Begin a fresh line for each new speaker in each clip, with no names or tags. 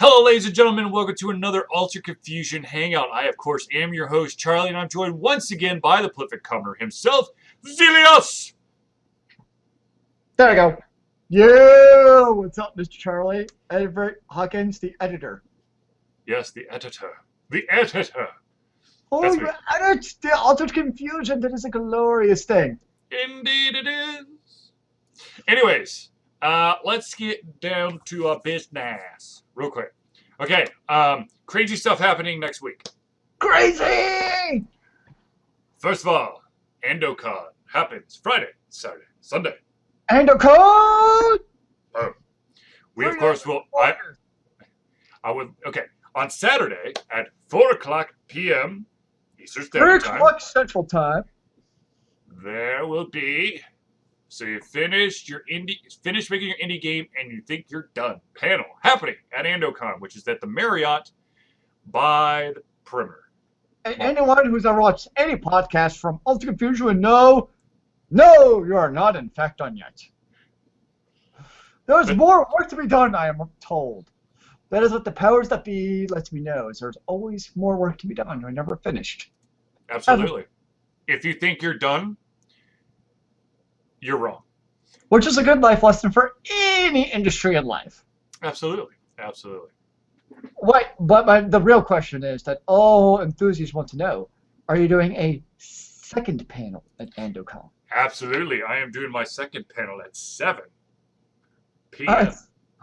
Hello, ladies and gentlemen. Welcome to another Alter Confusion Hangout. I, of course, am your host, Charlie, and I'm joined once again by the prolific comer himself, Zelios.
There we go. Yeah, what's up, Mr. Charlie? Everett Hawkins, the editor.
Yes, the editor. The editor.
Oh,
That's
you
me.
edit the Altered Confusion. That is a glorious thing.
Indeed it is. Anyways, let's get down to business real quick. Okay, crazy stuff happening next week.
Crazy!
First of all, EndoCon happens Friday, Saturday, Sunday.
And a code!
We, of course, will... Okay, on Saturday at 4 o'clock p.m. Eastern
3
Standard Time,
o'clock Central Time.
there will be... So you finished making your indie game and you think you're done. Panel happening at EndoCon, which is at the Marriott by the Perimeter.
And anyone who's ever watched any podcast from Altered Confusion would know, no, you are not in fact done yet. There's more work to be done, I am told. That is what the powers that be lets me know, is there's always more work to be done. We're never finished.
Absolutely. If you think you're done, you're wrong.
Which is a good life lesson for any industry in life.
Absolutely. Absolutely.
But the real question is that all enthusiasts want to know, are you doing a second panel at EndoCon?
Absolutely. I am doing my second panel at 7 p.m.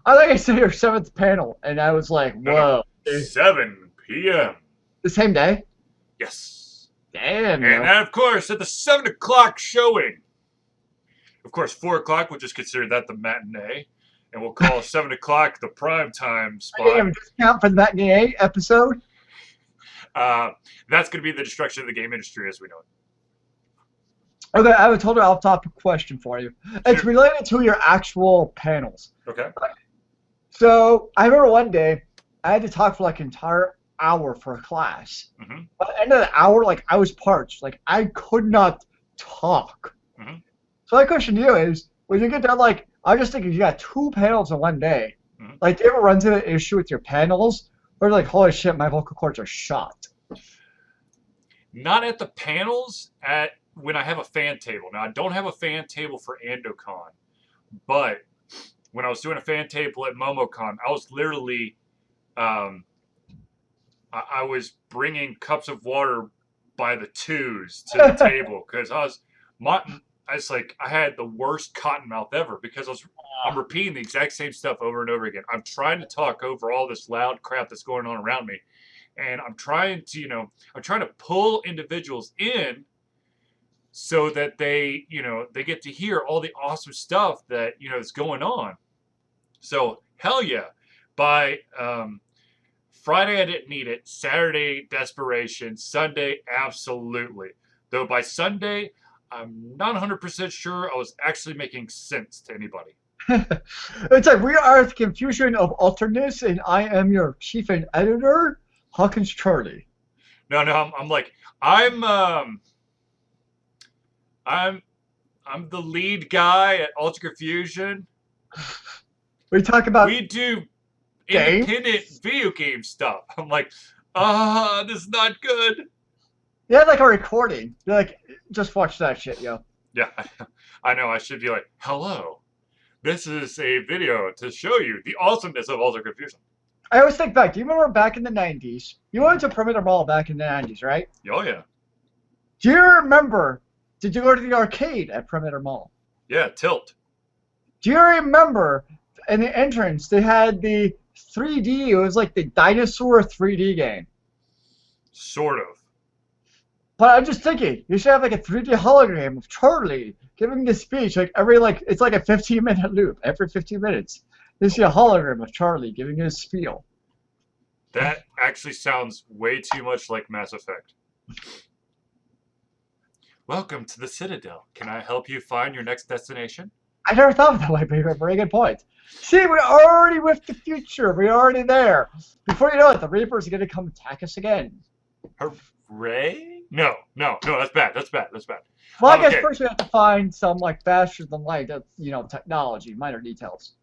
I think I said your 7th panel, and I was like, whoa.
No, 7 p.m.
The same day?
Yes.
Damn.
And then, of course, at the 7 o'clock showing. Of course, 4 o'clock, we'll just consider that the matinee. And we'll call 7 o'clock the prime time spot.
You have a discount for the matinee episode?
That's going to be the destruction of the game industry as we know it.
Okay, I have a totally off-topic question for you. It's related to your actual panels.
Okay.
So, I remember one day, I had to talk for like an entire hour for a class.
Mm-hmm.
By the end of the hour, like, I was parched. Like, I could not talk.
Mm-hmm.
So my question to you is, when you get done, like, I'm just thinking you got 2 panels in one day.
Mm-hmm.
Like, do you ever run into the issue with your panels? Or like, holy shit, my vocal cords are shot.
Not at the panels, when I have a fan table. Now, I don't have a fan table for EndoCon, but when I was doing a fan table at MomoCon, I was literally, I was bringing cups of water by the twos to the table because I had the worst cotton mouth ever because I'm repeating the exact same stuff over and over again. I'm trying to talk over all this loud crap that's going on around me, and I'm trying to pull individuals in so that they get to hear all the awesome stuff that is going on. So hell yeah! By Friday I didn't need it. Saturday desperation. Sunday absolutely. Though by Sunday I'm not 100% sure I was actually making sense to anybody.
It's like, we are the confusion of alternates, and I am your chief and editor, Hawkins Charlie.
No, I'm the lead guy at Alter Confusion.
We talk about...
We do independent video game stuff. I'm like, this is not good.
Yeah, like a recording. You're like, just watch that shit, yo.
Yeah, I know. I should be like, hello. This is a video to show you the awesomeness of Alter Confusion.
I always think back. Do you remember back in the 90s? You went to Perimeter Mall back in the 90s, right?
Oh, yeah.
Do you remember... Did you go to the arcade at Perimeter Mall?
Yeah, Tilt.
Do you remember in the entrance they had the 3D, it was like the dinosaur 3D game?
Sort of.
But I'm just thinking, you should have like a 3D hologram of Charlie giving this speech like it's like a 15-minute loop. Every 15 minutes, you see a hologram of Charlie giving his spiel.
That actually sounds way too much like Mass Effect. Welcome to the Citadel. Can I help you find your next destination?
I never thought of that way, but you have a very good point. See, we're already with the future. We're already there. Before you know it, the Reapers are going to come attack us again.
Hooray? No, that's bad.
Well, I guess first we have to find some like faster than light, technology, minor details.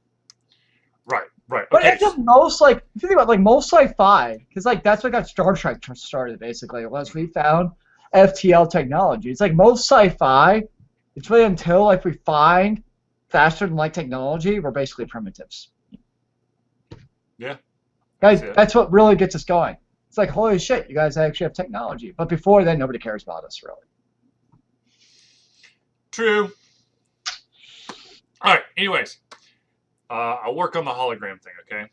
Right. Right.
But
Okay.
it's most like if you think about like most sci-fi, because like that's what got Star Trek started basically. Was we found FTL technology. It's like most sci-fi. It's really until like we find faster than light technology, we're basically primitives.
Yeah. I see
Guys,
it.
that's what really gets us going. It's like holy shit, you guys actually have technology. But before then, nobody cares about us really.
True. All right. Anyways, I'll work on the hologram thing. Okay.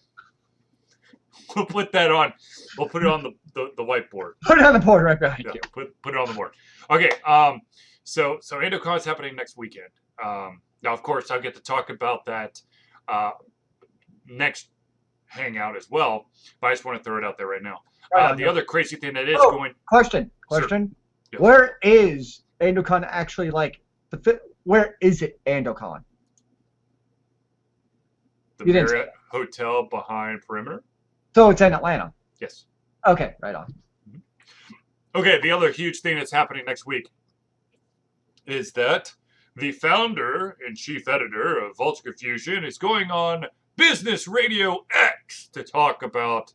We'll put that on. We'll put it on the whiteboard.
Put it on the board right behind
Yeah.
you.
Put it on the board. Okay. So EndoCon is happening next weekend. Now, of course, I'll get to talk about that next Hangout as well. But I just want to throw it out there right now.
Right on,
The
yeah.
other crazy thing that is
Oh,
going.
question.
Sure. Yes.
Where is Andocon actually like where is it Andocon?
The
You didn't say
Marriott Hotel behind Perimeter.
So it's in Atlanta.
Yes.
Okay, right on.
Okay, the other huge thing that's happening next week is that the founder and chief editor of Vulture Confusion is going on Business Radio X to talk about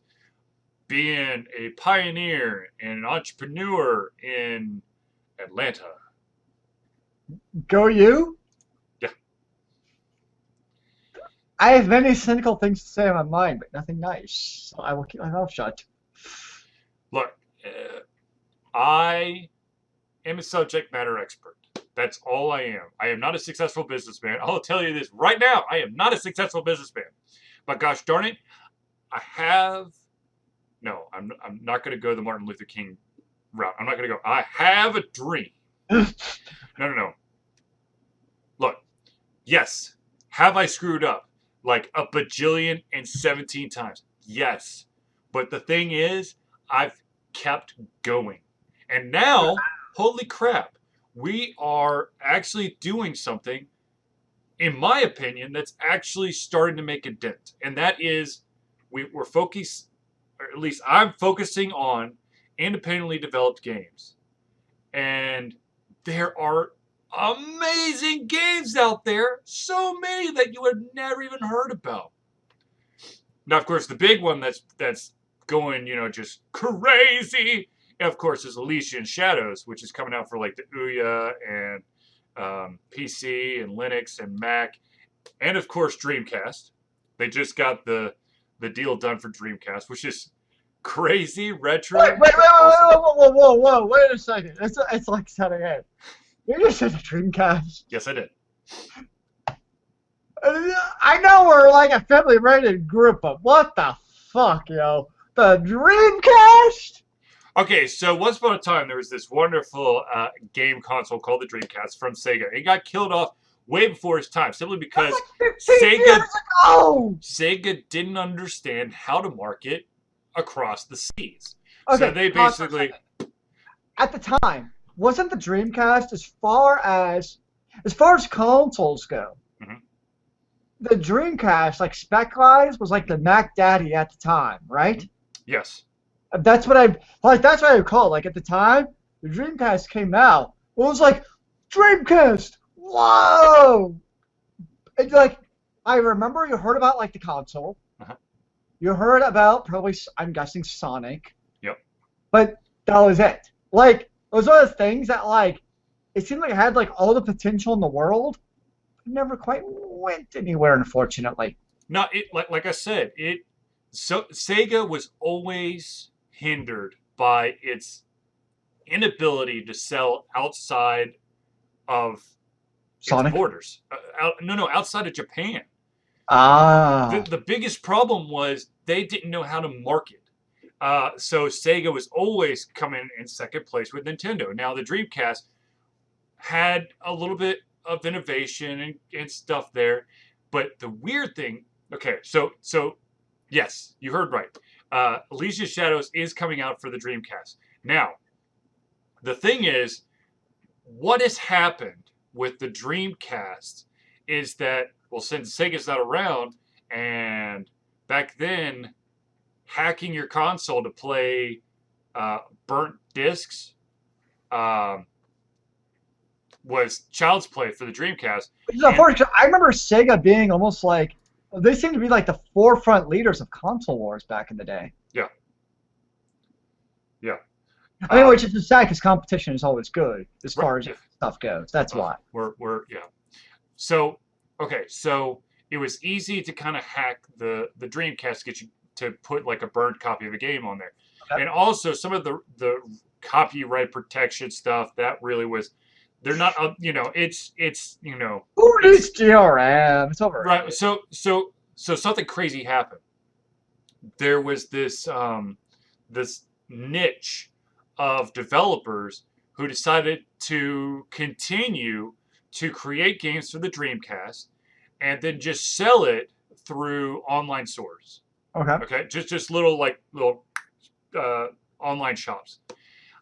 being a pioneer and an entrepreneur in Atlanta.
Go you?
Yeah.
I have many cynical things to say on my mind, but nothing nice. So I will keep my mouth shut.
Look, I am a subject matter expert. That's all I am. I am not a successful businessman. I'll tell you this right now. I am not a successful businessman. But gosh darn it, I have... No, I'm not going to go the Martin Luther King route. I'm not going to go, I have a dream. No. Look, yes, have I screwed up? Like a bajillion and 17 times. Yes. But the thing is, I've kept going. And now, holy crap, we are actually doing something, in my opinion, that's actually starting to make a dent. And that is, we're focused, or at least I'm focusing on independently developed games. And there are amazing games out there, so many that you have never even heard about. Now, of course, the big one that's going, just crazy, of course, is Elysian Shadows, which is coming out for like the Ouya and PC and Linux and Mac, and of course Dreamcast. They just got the deal done for Dreamcast, which is crazy retro.
Wait, whoa, wait a second. It's like setting in. You just said Dreamcast.
Yes, I did.
I know we're like a family-rated group, but what the fuck, yo? The Dreamcast?
Okay, so once upon a time, there was this wonderful game console called the Dreamcast from Sega. It got killed off way before its time, simply because
Like 15 years ago!
Sega didn't understand how to market across the seas.
Okay,
So they
pause for a
basically...
second. At the time, wasn't the Dreamcast as far as consoles go?
Mhm.
The Dreamcast, like spec-wise, was like the Mac Daddy at the time, right?
Yes.
That's what I recall. Like at the time, the Dreamcast came out. It was like Dreamcast. Whoa! It's like I remember you heard about like the console.
Uh-huh.
You heard about probably I'm guessing Sonic.
Yep.
But that was it. Like it was one of those things that like it seemed like it had like all the potential in the world. It never quite went anywhere, unfortunately.
No, it like I said, Sega was always hindered by its inability to sell outside of
Sonic?
its borders. Outside of Japan.
Ah.
The biggest problem was they didn't know how to market. So Sega was always coming in second place with Nintendo. Now the Dreamcast had a little bit of innovation and stuff there, but the weird thing. Okay, so yes, you heard right. Elysian Shadows is coming out for the Dreamcast. Now, the thing is, what has happened with the Dreamcast is that, well, since Sega's not around, and back then, hacking your console to play burnt discs was child's play for the Dreamcast.
I remember Sega being almost like they seem to be like the forefront leaders of console wars back in the day.
Yeah. Yeah.
I mean, which is just sad because competition is always good as
Right.
far as stuff goes. That's why.
Yeah. So okay, so it was easy to kind of hack the Dreamcast to get you to put like a burned copy of a game on there,
Okay.
and also some of the copyright protection stuff that really was. They're not, it's
Who
it's
needs DRM? It's
right.
overrated.
So something crazy happened. There was this niche of developers who decided to continue to create games for the Dreamcast and then just sell it through online stores.
Okay.
Okay, just little online shops.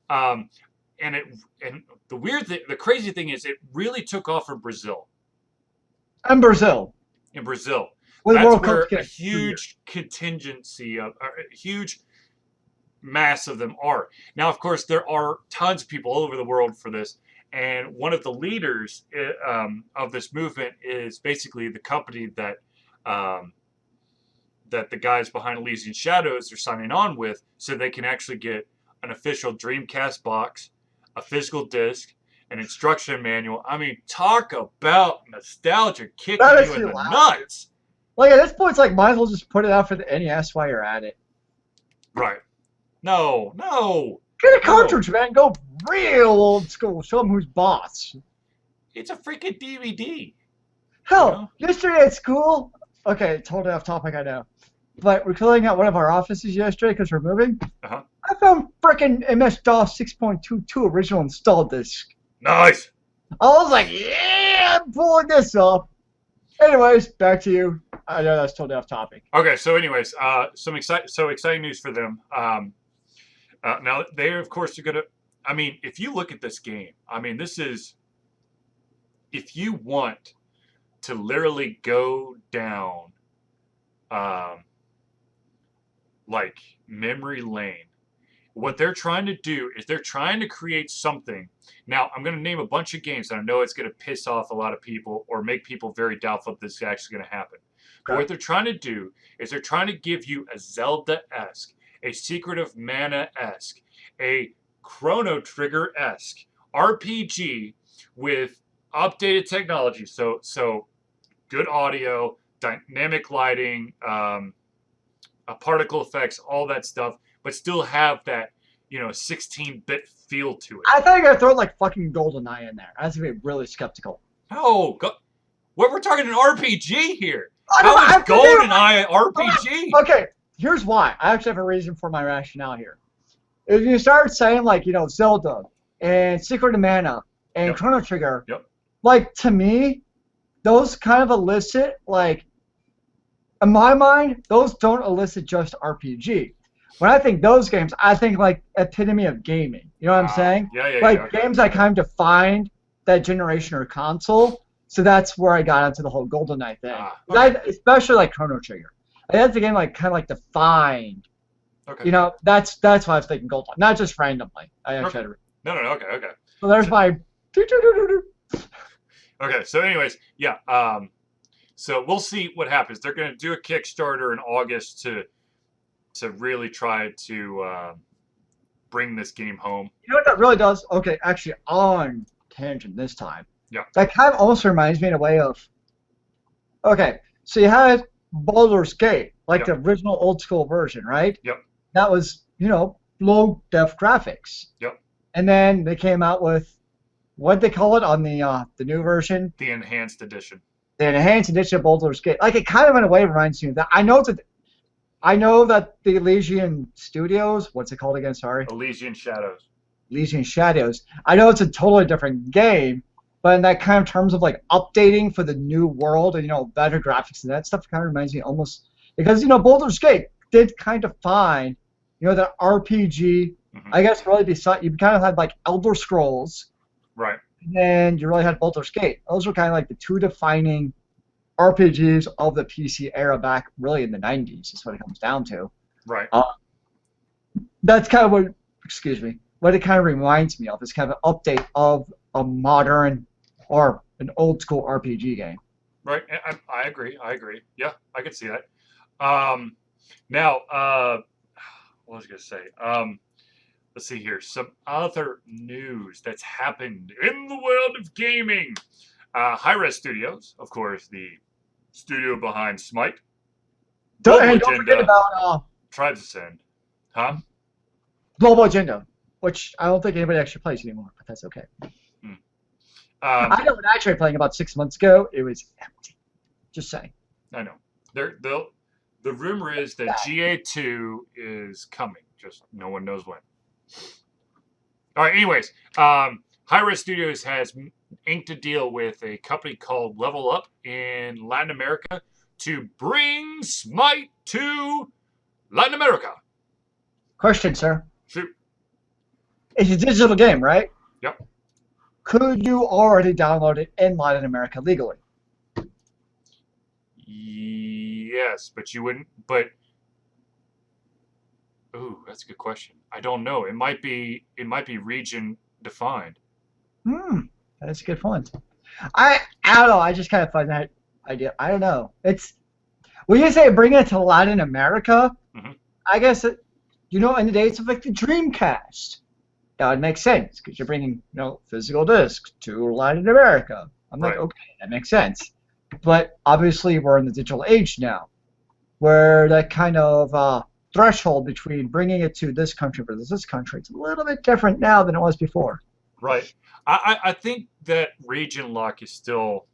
Um, and the crazy thing is, it really took off in Brazil.
And Brazil.
In Brazil,
With
that's
World Cup
where a
games.
huge contingency of a huge mass of them are. Now, of course, there are tons of people all over the world for this, and one of the leaders of this movement is basically the company that the guys behind Elysian Shadows are signing on with, so they can actually get an official Dreamcast box, a physical disc, an instruction manual. I mean, talk about nostalgia kicking
That is
you in the
loud.
nuts.
Like, at this point, it's like, might as well just put it out for the NES while you're at it.
Right. No.
Get a cartridge, man. Go real old school. Show them who's boss.
It's a freaking DVD.
Hell, yesterday at school, okay, totally off topic, I know. But we're cleaning out one of our offices yesterday because we're moving.
Uh-huh.
I found frickin' MS-DOS 6.22 original installed disc.
Nice.
I was like, yeah, I'm pulling this up. Anyways, back to you. I know that's totally off topic.
Okay, so anyways, exciting news for them. Now they of course are gonna. I mean, if you look at this game, I mean, this is if you want to literally go down, like memory lane. What they're trying to do is they're trying to create something. Now, I'm going to name a bunch of games, and I know it's going to piss off a lot of people or make people very doubtful if this is actually going to happen. But what they're trying to do is they're trying to give you a Zelda-esque, a Secret of Mana-esque, a Chrono Trigger-esque RPG with updated technology. So good audio, dynamic lighting, particle effects, all that stuff, but still have that, 16-bit feel to it.
I thought you were gonna throw like fucking GoldenEye in there. I was gonna be really skeptical.
No, we're talking an RPG here.
I know,
How is
I'm familiar-
GoldenEye an RPG?
Okay, here's why. I actually have a reason for my rationale here. If you start saying like, Zelda and Secret of Mana and
Yep.
Chrono Trigger,
Yep.
like to me, those kind of elicit like, in my mind, those don't elicit just RPG. When I think those games, I think like epitome of gaming. You know what I'm saying?
Yeah.
Like
Okay.
games that kind of defined that generation or console. So that's where I got into the whole GoldenEye thing.
Okay.
Especially like Chrono Trigger. Like, that's a game like kind of like defined.
Okay.
That's why I was thinking GoldenEye, not just randomly. I actually had to.
No. Okay.
So there's my.
Okay. So, anyways, yeah. So we'll see what happens. They're going to do a Kickstarter in August to really try to bring this game home.
You know what that really does? Okay, actually, on tangent this time.
Yeah.
That kind of almost reminds me in a way of. Okay, so you had Baldur's Gate, like the original old school version, right?
Yep.
That was, low def graphics.
Yep.
And then they came out with, what'd they call it on the new version?
The enhanced edition.
The enhanced edition of Baldur's Gate. Like, it kind of in a way reminds me of that. I know that the Elysian Studios, what's it called again? Sorry.
Elysian Shadows.
Elysian Shadows. I know it's a totally different game, but in that kind of terms of like updating for the new world and better graphics and that stuff kind of reminds me almost because Baldur's Gate did kind of find that RPG.
Mm-hmm.
I guess really beside you kind of had like Elder Scrolls,
Right.
and you really had Baldur's Gate. Those were kind of like the two defining RPGs of the PC era back really in the 90s is what it comes down to.
Right.
That's kind of what it kind of reminds me of. It's kind of an update of a modern or an old school RPG game.
Right. I agree. I agree. Yeah, I could see that. Um, now, what was I going to say? Let's see here. Some other news that's happened in the world of gaming. Hi-Res Studios, of course, the studio behind Smite, Global
And don't forget
Agenda,
about
Tribes Ascend. Huh?
Global Agenda, which I don't think anybody actually plays anymore, but that's okay.
Hmm.
I know when I tried playing about 6 months ago, it was empty. Just saying.
I know. The rumor is that GA2 is coming. Just no one knows when. All right. Anyways, Hi-Res Studios has inked a deal with a company called Level Up in Latin America to bring Smite to Latin America.
Question, sir.
Shoot.
It's a digital game, right?
Yep.
Could you already download it in Latin America legally?
Yes, but you wouldn't. But ooh, that's a good question. I don't know. It might be. It might be region defined.
Hmm, that's a good point. I don't know. I just kind of find that idea. I don't know. It's when you say bring it to Latin America,
Hmm.
I guess in the days of like the Dreamcast, that would make sense because you're bringing physical discs to Latin America. I'm like,
Right.
okay, that makes sense. But obviously, we're in the digital age now, where that kind of threshold between bringing it to this country versus this country, it's a little bit different now than it was before.
Right. I think that region lock is still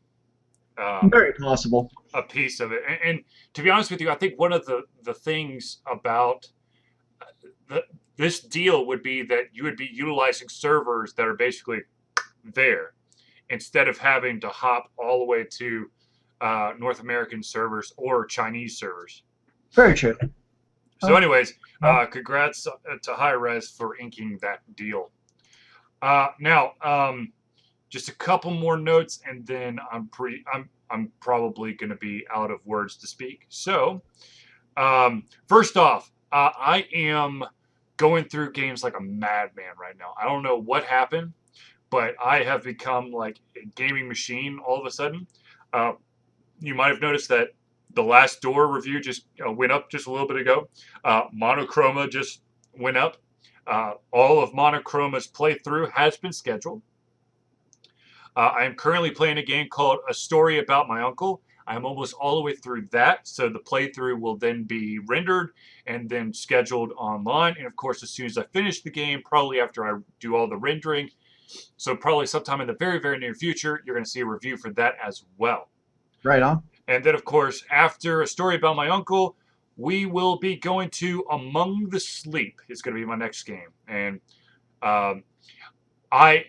um,
Very possible.
a piece of it. And to be honest with you, I think one of the things about the, this deal would be that you would be utilizing servers that are basically there instead of having to hop all the way to North American servers or Chinese servers.
Very true.
So,
Oh,
anyways,
well,
congrats to Hi-Res for inking that deal. Now, just a couple more notes, and then I'm probably going to be out of words to speak. So, first off, I am going through games like a madman right now. I don't know what happened, but I have become like a gaming machine all of a sudden. Uh, you might have noticed that the last door review just went up just a little bit ago. Monochroma just went up. All of Monochroma's playthrough has been scheduled. I am currently playing a game called A Story About My Uncle. I'm almost all the way through that, so the playthrough will then be rendered and then scheduled online. And of course, as soon as I finish the game, probably after I do all the rendering, so probably sometime in the very, very near future, you're going to see a review for that as well.
right on.
And then, of course, after A Story About My Uncle, we will be going to Among the Sleep. It's going to be my next game. And um, I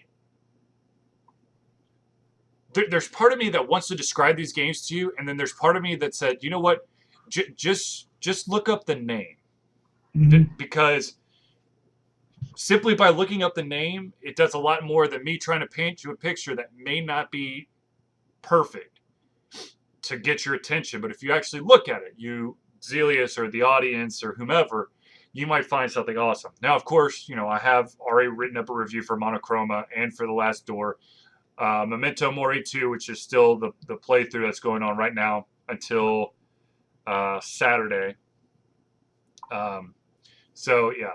there's part of me that wants to describe these games to you, and then there's part of me that said, you know what, just look up the name,
Hmm.
because simply by looking up the name, it does a lot more than me trying to paint you a picture that may not be perfect to get your attention. But if you actually look at it, you Zelius or the audience or whomever, you might find something awesome. Now, of course, I have already written up a review for Monochroma and for The Last Door. Memento Mori 2, which is still the playthrough that's going on right now until Saturday. So, yeah.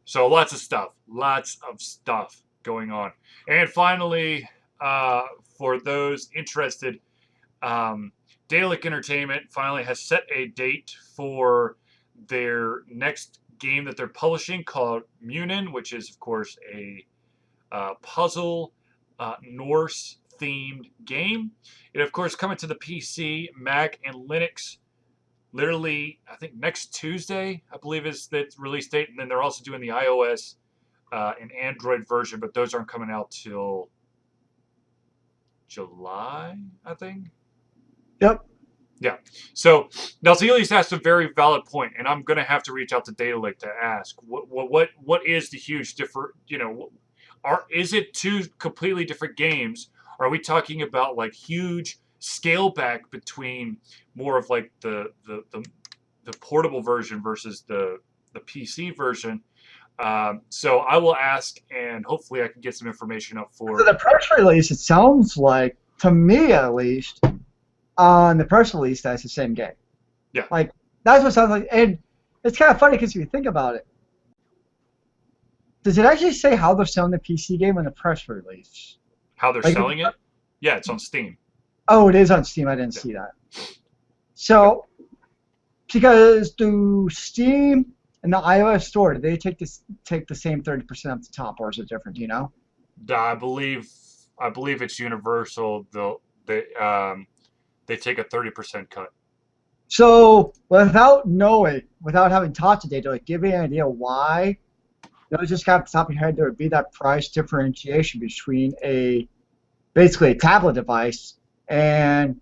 So, lots of stuff going on. And finally, for those interested, Dalek Entertainment finally has set a date for their next game that they're publishing called Munin, which is, of course, a puzzle Norse themed game. It, of course, coming to the PC, Mac, and Linux literally, I think next Tuesday, I believe is the release date. And then they're also doing the iOS and Android version, but those aren't coming out till July, I think.
Yep.
Yeah. So now Zelius asked a very valid point, and I'm going to have to reach out to Datalake to ask what is the huge differ. Is it two completely different games? Are we talking about like huge scale back between more of like the portable version versus the PC version? So I will ask, and hopefully I can get some information up
So
for.
the press release, it sounds like to me at least, on the press release, that's the same game.
Yeah.
Like, that's what sounds like. And it's kind of funny because if you think about it, does it actually say how they're selling the PC game on the press release?
How they're
Like,
selling it? Yeah, it's on Steam.
oh, it is on Steam. I didn't
Yeah.
see that. So, because do Steam and the iOS store, do they take the same 30% off the top, or is it different? Do you know?
I believe it's universal. They take a 30% cut.
So, without having taught today, to like give you an idea why, just kind of off the top of your head, there would be that price differentiation between basically a tablet device and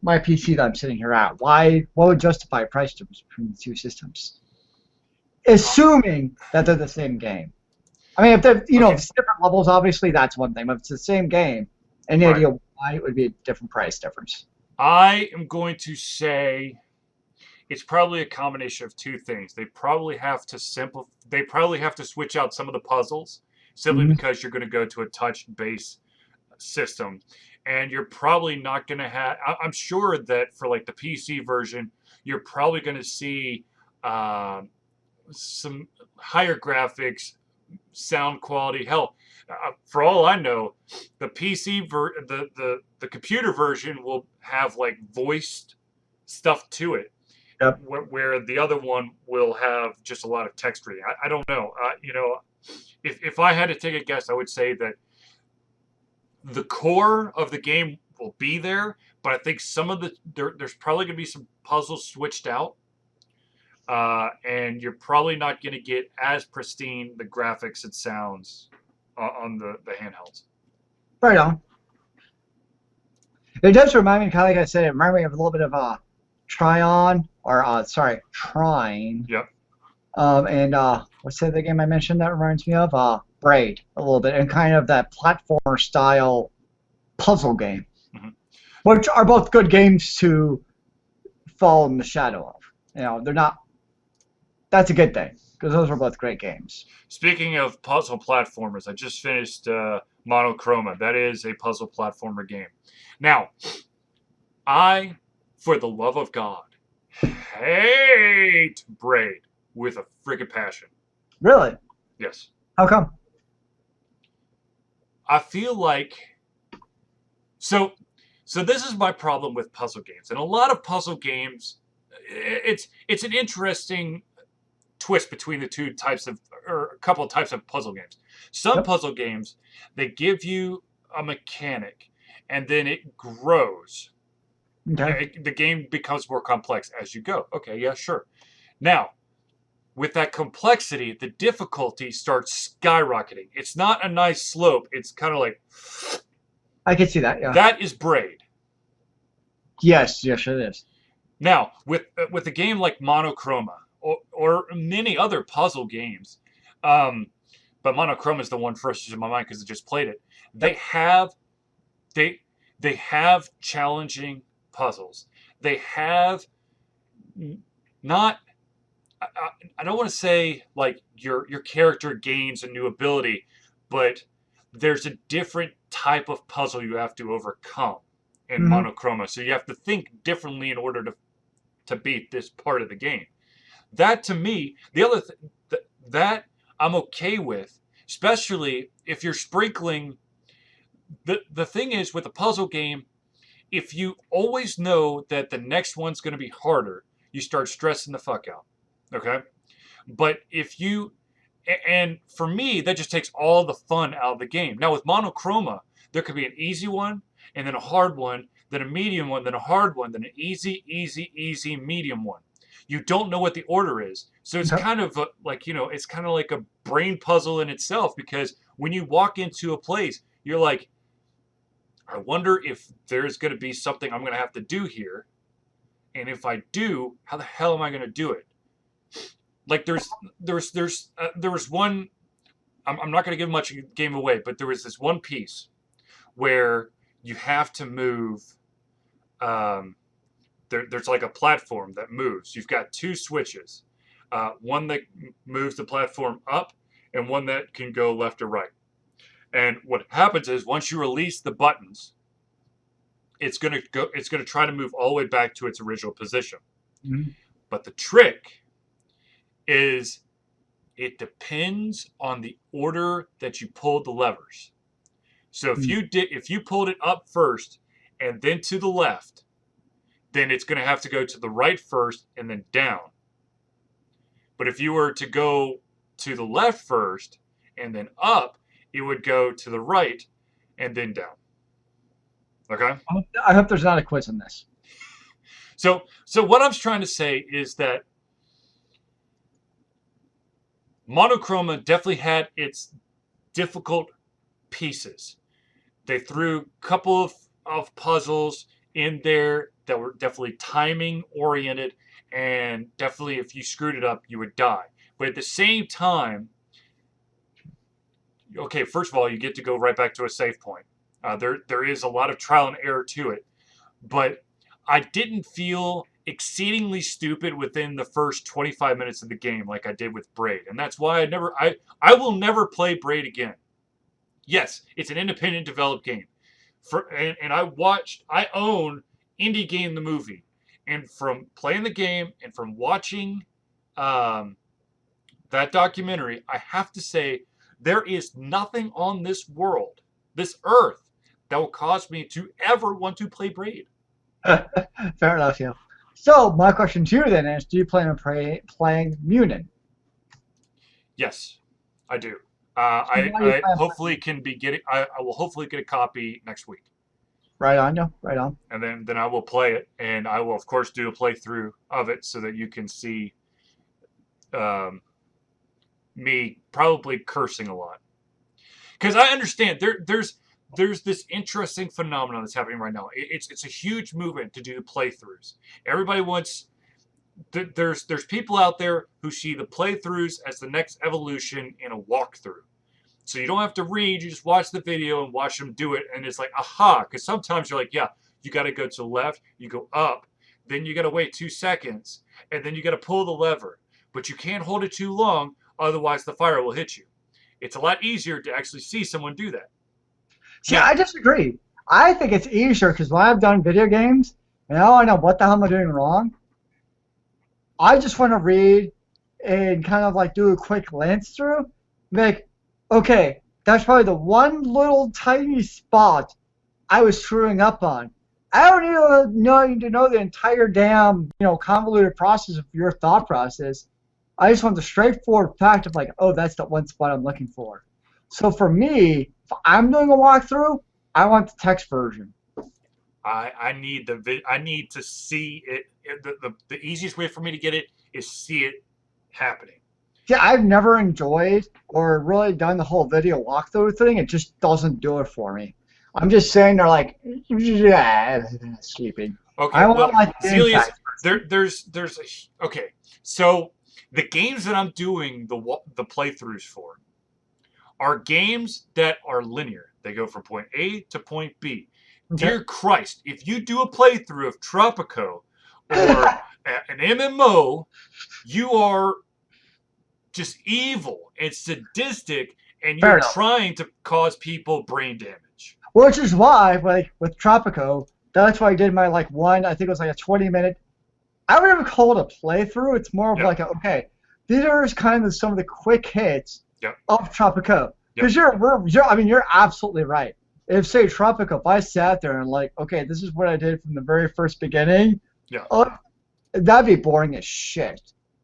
my PC that I'm sitting here at. What would justify a price difference between the two systems? Assuming that they're the same game. I mean, if they're
Okay.
if it's different levels, obviously that's one thing. But if it's the same game, any
Right.
idea why it would be a different price difference?
I am going to say it's probably a combination of two things. They probably have to switch out some of the puzzles simply
Mhm.
because you're going to go to a touch-based system, and you're probably not going to have. I'm sure that for like the PC version, you're probably going to see some higher graphics, sound quality. Hell, for all I know, the the computer version will have like voiced stuff to it,
Yep.
where the other one will have just a lot of text reading. I don't know. If I had to take a guess, I would say that the core of the game will be there, but I think some of there's probably going to be some puzzles switched out, and you're probably not going to get as pristine the graphics and sounds on the handhelds.
Right on. It does remind me, kind of like I said, it reminds me of a little bit of Trine.
Yep.
And what's the other game I mentioned that reminds me of? Braid, a little bit, and kind of that platformer style puzzle game, which are both good games to fall in the shadow of. They're not. That's a good thing because those were both great games.
Speaking of puzzle platformers, I just finished Monochroma. That is a puzzle platformer game. Now, I, for the love of God, hate Braid with a freaking passion.
Really?
Yes.
How come?
I feel like so this is my problem with puzzle games. And a lot of puzzle games, it's an interesting twist between the two types of, or a couple of types of puzzle games. Some
Yep.
puzzle games, they give you a mechanic and then it grows.
Okay.
The game becomes more complex as you go. Okay, yeah, sure. Now, with that complexity, the difficulty starts skyrocketing. It's not a nice slope. It's kind of like,
I can see that. Yeah.
that is Braid.
Yes. Yes, it is.
Now, with a game like Monochroma or many other puzzle games, but Monochroma is the one first in my mind because I just played it. They have they have challenging puzzles. They have not. I don't want to say like your character gains a new ability, but there's a different type of puzzle you have to overcome in
Mhm.
Monochroma. So you have to think differently in order to beat this part of the game. That to me, the other that I'm okay with, especially if you're sprinkling. The thing is with a puzzle game, if you always know that the next one's going to be harder, you start stressing the fuck out. Okay? But if you, and for me, that just takes all the fun out of the game. Now with Monochroma, there could be an easy one, and then a hard one, then a medium one, then a hard one, then an easy, medium one. You don't know what the order is. So it's
Okay.
kind of it's kind of like a brain puzzle in itself because when you walk into a place, you're like, I wonder if there's going to be something I'm going to have to do here. And if I do, how the hell am I going to do it? Like there was one. I'm not going to give much game away, but there was this one piece where you have to move. There's like a platform that moves. You've got two switches, one that moves the platform up, and one that can go left or right. And what happens is once you release the buttons, it's going to go. It's going to try to move all the way back to its original position.
Mhm.
But the trick is it depends on the order that you pulled the levers. So if you pulled it up first and then to the left, then it's going to have to go to the right first and then down. But if you were to go to the left first and then up, it would go to the right and then down. Okay?
I hope there's not a quiz on this.
So what I'm trying to say is that Monochroma definitely had its difficult pieces. They threw a couple of puzzles in there that were definitely timing oriented, and definitely if you screwed it up, you would die. But at the same time, okay, first of all, you get to go right back to a save point. There is a lot of trial and error to it, but I didn't feel exceedingly stupid within the first 25 minutes of the game like I did with Braid, and that's why I will never play Braid again. Yes, it's an independent developed game. And I own Indie Game the movie, and from playing the game and from watching that documentary, I have to say there is nothing on this world, this earth, that will cause me to ever want to play Braid.
Fair enough, yeah. So my question to you then is, do you plan on playing Munin?
Yes, I do.
So why do you
I
plan on
hopefully can be getting. I will hopefully get a copy next week,
right on you, right on.
and then I will play it, and I will of course do a playthrough of it so that you can see um, me probably cursing a lot. Because I understand there's this interesting phenomenon that's happening right now. It's a huge movement to do the playthroughs. Everybody wants. There's people out there who see the playthroughs as the next evolution in a walkthrough. So you don't have to read, you just watch the video and watch them do it, and it's like, aha, because sometimes you're like, yeah, you got to go to the left, you go up, then you got to wait 2 seconds, and then you got to pull the lever. But you can't hold it too long, otherwise the fire will hit you. It's a lot easier to actually see someone do that.
See,
Now,
I disagree. I think it's easier because when I've done video games and I don't know what the hell am I doing wrong, I just want to read and kind of like do a quick glance through. Like, okay, that's probably the one little tiny spot I was screwing up on. I don't need to know the entire damn, convoluted process of your thought process. I just want the straightforward fact of like, oh, that's the one spot I'm looking for. So for me, if I'm doing a walkthrough, I want the text version.
I need I need to see it. The easiest way for me to get it is see it happening.
Yeah, I've never enjoyed or really done the whole video walkthrough thing. It just doesn't do it for me. I'm just sitting there like, yeah, sleeping.
Okay,
I want
well,
like the
Zelius,
inside.
there's okay. So the games that I'm doing the playthroughs for are games that are linear. They go from point A to point B.
Okay.
Dear Christ, if you do a playthrough of Tropico or an MMO, you are just evil and sadistic, and
Fair
you're
enough.
trying to cause people brain damage.
Which is why, like with Tropico, that's why I did my like one. I think it was like a 20-minute. I would never call it a playthrough. It's more of
Yep.
like, okay, these are kind of some of the quick hits
Yep.
of Tropico. Because
Yep.
you're absolutely right. If say Tropico, if I sat there and like, okay, this is what I did from the very first beginning,
Yeah.
that'd be boring as shit.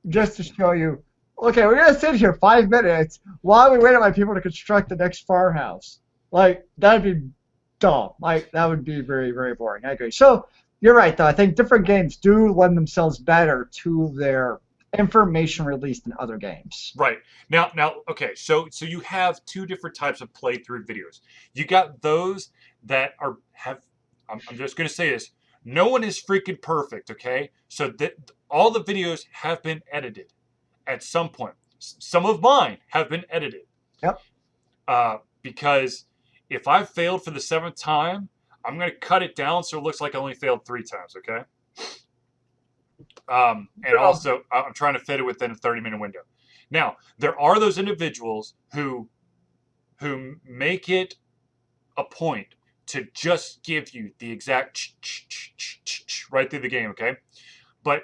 Just to show you, okay, we're gonna sit here 5 minutes while we wait on my people to construct the next farmhouse. Like that'd be dumb. Like that would be very, very boring. I agree. So you're right, though. I think different games do lend themselves better to their information released in other games.
Right. Now, okay, so you have two different types of playthrough videos. You got those that I'm just going to say this, no one is freaking perfect, okay? So that all the videos have been edited at some point. Some of mine have been edited.
Yep.
Because if I failed for the 7th time, I'm going to cut it down so it looks like I only failed 3 times, okay? And also, I'm trying to fit it within a 30-minute window. Now, there are those individuals who make it a point to just give you the exact right through the game, okay? But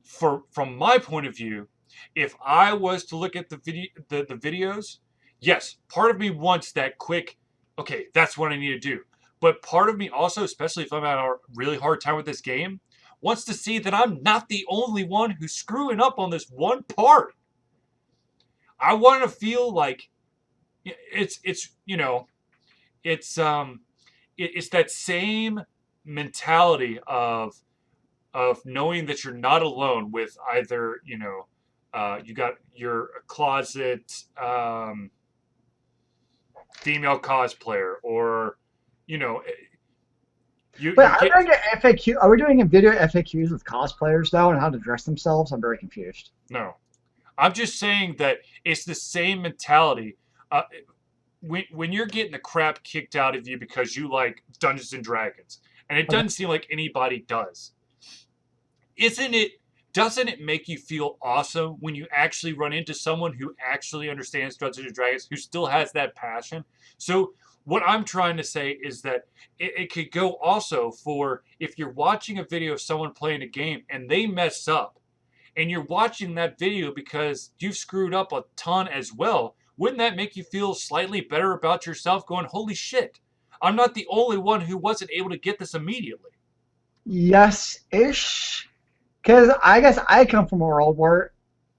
from my point of view, if I was to look at the videos, yes, part of me wants that quick, okay, that's what I need to do. But part of me also, especially if I'm having a really hard time with this game, wants to see that I'm not the only one who's screwing up on this one part. I want to feel like it's you know, it's that same mentality of knowing that you're not alone with either, you got your closet female cosplayer, or you know
Wait,
you get
Are we doing a video FAQs with cosplayers though, and how to dress themselves? I'm very confused.
no. I'm just saying that it's the same mentality. When you're getting the crap kicked out of you because you like Dungeons and Dragons, and it
Okay.
doesn't seem like anybody does, doesn't it make you feel awesome when you actually run into someone who actually understands Dungeons and Dragons, who still has that passion? So what I'm trying to say is that it could go also for if you're watching a video of someone playing a game and they mess up, and you're watching that video because you've screwed up a ton as well, wouldn't that make you feel slightly better about yourself, going, holy shit, I'm not the only one who wasn't able to get this immediately?
Yes-ish. Because I guess I come from a world where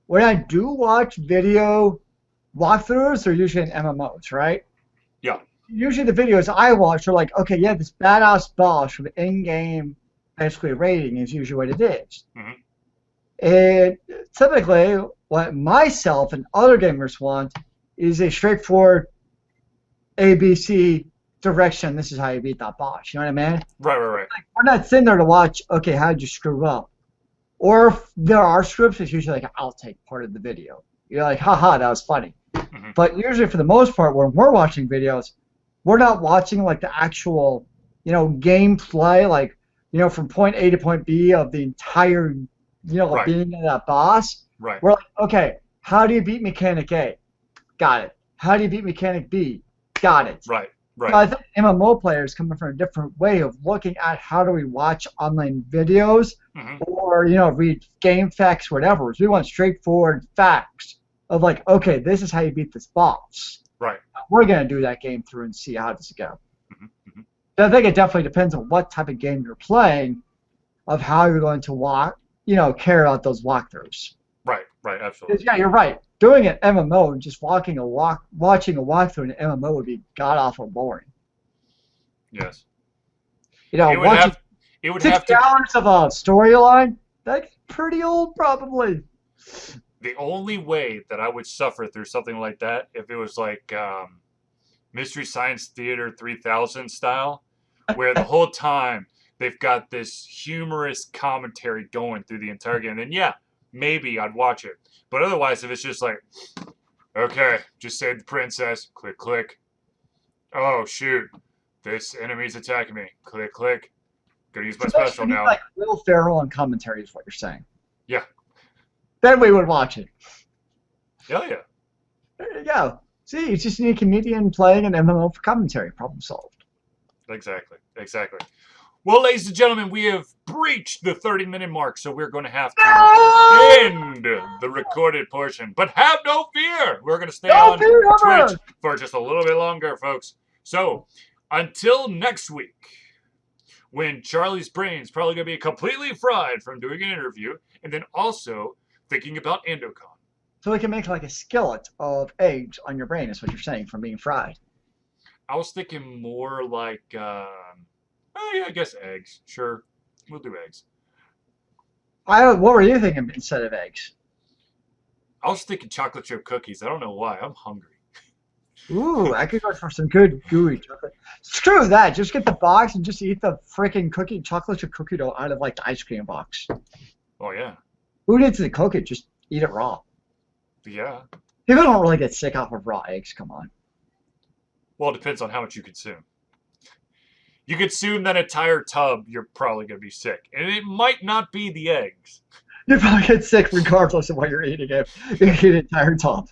when I do watch video walkthroughs, they're usually in MMOs, right?
Yeah.
Usually the videos I watch are like, okay, yeah, this badass boss with in-game basically rating is usually what it is.
Mm-hmm.
And typically, what myself and other gamers want is a straightforward ABC direction. This is how you beat that boss. You know what I mean?
Right.
Like, we're not sitting there to watch, okay, how did you screw up? Or if there are scripts, it's usually like, I'll take part of the video. You're like, haha, that was funny.
Mm-hmm.
But usually for the most part, when we're watching videos, we're not watching like the actual, gameplay, like, from point A to point B of the entire,
Right.
being that boss.
Right.
We're like, okay, how do you beat mechanic A? Got it. How do you beat mechanic B? Got it.
Right.
So I think MMO players coming from a different way of looking at how do we watch online videos,
Mm-hmm.
or read game facts, whatever. So we want straightforward facts of like, okay, this is how you beat this boss.
Right.
We're gonna do that game through and see how does it go.
Mm-hmm. Mm-hmm.
But I think it definitely depends on what type of game you're playing, of how you're going to carry out those walkthroughs.
Right. Absolutely.
Yeah, you're right. Doing an MMO and just watching a walkthrough in an MMO would be god awful boring.
Yes.
Watching
It would
60
have to.
hours of a storyline, that's pretty old probably.
The only way that I would suffer through something like that, if it was like Mystery Science Theater 3000 style, where the whole time they've got this humorous commentary going through the entire game, then yeah, maybe I'd watch it. But otherwise, if it's just like, okay, just save the princess, click, click. Oh, shoot, this enemy's attacking me, click, click. Gonna use my special
You need,
now.
like Will Ferrell on commentary is what you're saying.
Yeah.
Then we would watch it.
Hell yeah.
There you go. See, you just need a comedian playing an MMO for commentary. Problem solved.
Exactly. Well, ladies and gentlemen, we have breached the 30-minute mark, so we're going to have to end the recorded portion. But have no fear. We're going to stay on Twitch for just a little bit longer, folks. So, until next week, when Charlie's brain's probably going to be completely fried from doing an interview, and then also thinking about EndoCon.
So we can make like a skillet of eggs on your brain, is what you're saying, from being fried.
I was thinking more like, yeah, I guess eggs. Sure, we'll do eggs.
What were you thinking instead of eggs?
I was thinking chocolate chip cookies. I don't know why. I'm hungry.
Ooh, I could go for some good gooey chocolate. Screw that. Just get the box and just eat the freaking chocolate chip cookie dough out of like the ice cream box.
Oh, yeah.
Who needs to cook it? Just eat it raw.
Yeah.
People don't really get sick off of raw eggs. Come on.
Well, it depends on how much you consume. You consume that entire tub, you're probably going to be sick. And it might not be the eggs.
You probably get sick regardless of what you're eating if you eat an entire tub.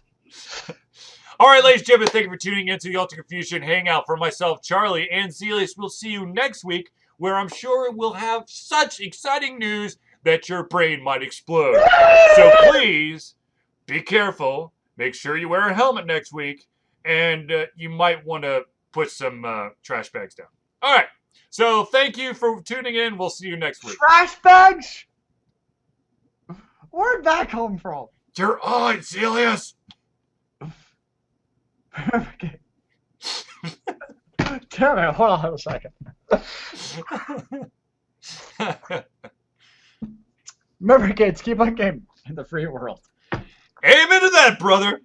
All right, ladies and gentlemen, thank you for tuning into the Ultra Confusion Hangout. For myself, Charlie, and Zelius, we'll see you next week, where I'm sure we'll have such exciting news that your brain might explode. So please, be careful. Make sure you wear a helmet next week, and you might want to put some trash bags down. All right. So thank you for tuning in. We'll see you next week.
Trash bags? Where'd that come from?
You're on, Zelius.
Okay. Damn it, hold on a second. Remember, kids, keep on gaming in the free world.
Amen to that, brother.